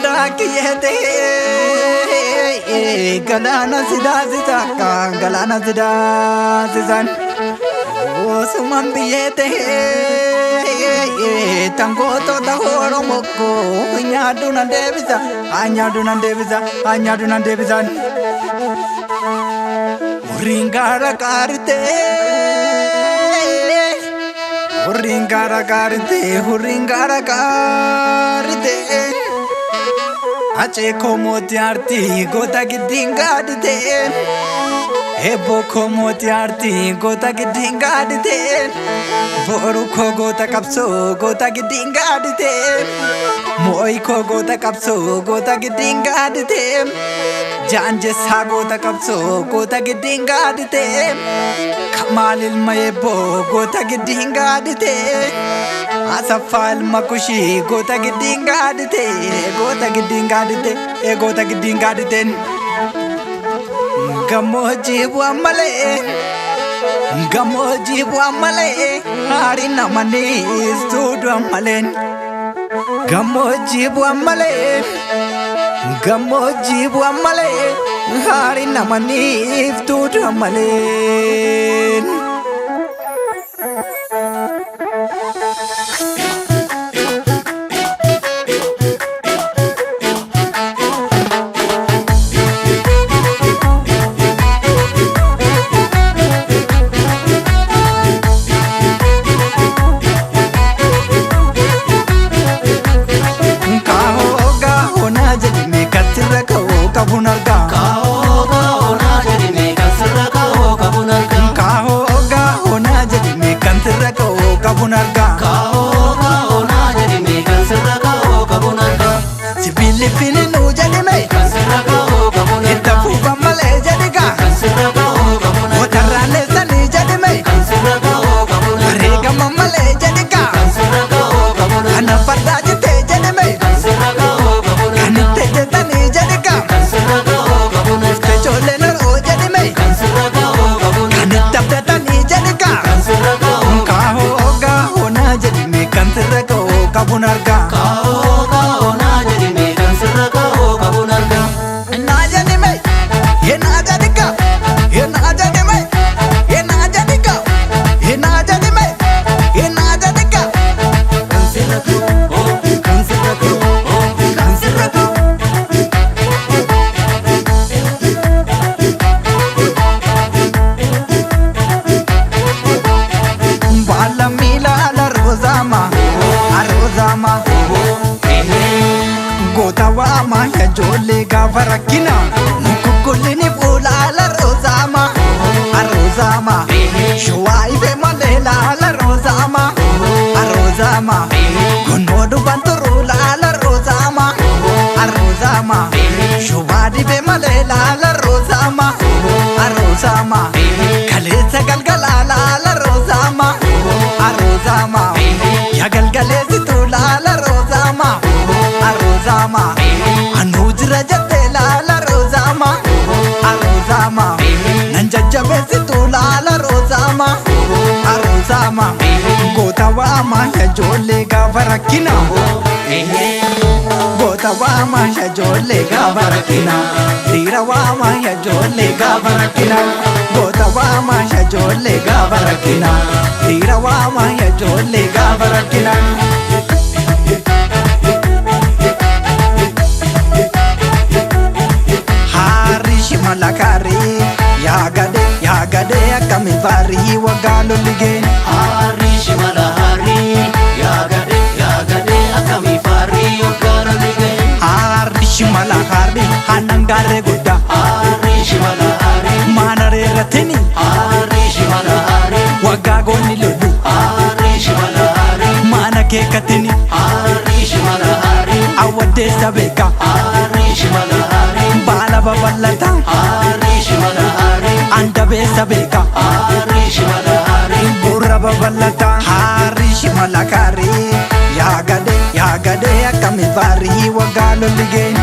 Dakiyete galana sidazita galana sidazizan osuman biyete tangoto da oromo ko nyaduna devisa uringara karite Ache como te arti gota gidinga de Ebo como te arti gota gidinga de Boru ko gota kapso gota gidinga de Moi ko gota kapso gota gidinga de Janje sa gota kapso gota gidinga de Kamalil mayebo gota gidinga de Asafal makushi gota gidinga de gota gidinga de Gammachiis Gurmeessa hari namani studio amalen Gammachiis Gurmeessa hari namani studio amalen Sipilipili nu jadi me Ita fuba male jadi ka Otarane sani jadi me Rega mamale jadi ka Ana pada jete jadi me Kanite jetani jadi ka Kechole naro jadi me Kanitap jetani jadi ka Kaho oga ona jadi me Kansiraka o kabunarga Gota wama ya jole gavarakina Mukukulini pula la rozama Arozama Shuai be malela la rozama Arozama Gonodu banturu la rozama Arozama Shubadi be malela la rozama Arozama Kalesa galgala la rozama Arozama Ya galgalesi tu la rozama Arozama Anujra jatela la rozama Arozama Nanjajjabe situla la rozama Arozama Gota wama ya jole gavarakina Gota wama ya jole gavarakina Dira wama ya jole gavarakina Gota wama ya jole gavarakina Dira wama ya jole gavarakina Malakari ya gade akami vari wagalo ligen Harishi malahari ya gade akami vari wagalo ligen Harishi malahari hanangare gudda Harishi malahari manare ratini Harishi malahari wagago nilodu Harishi malahari manake katini Harishi malahari awade sabeka Harishi malahari bala babalata Harishi malahari andabe sabeka Harishi malahari burra babalata Harishi malakari ya gade akami vari wagalo ligen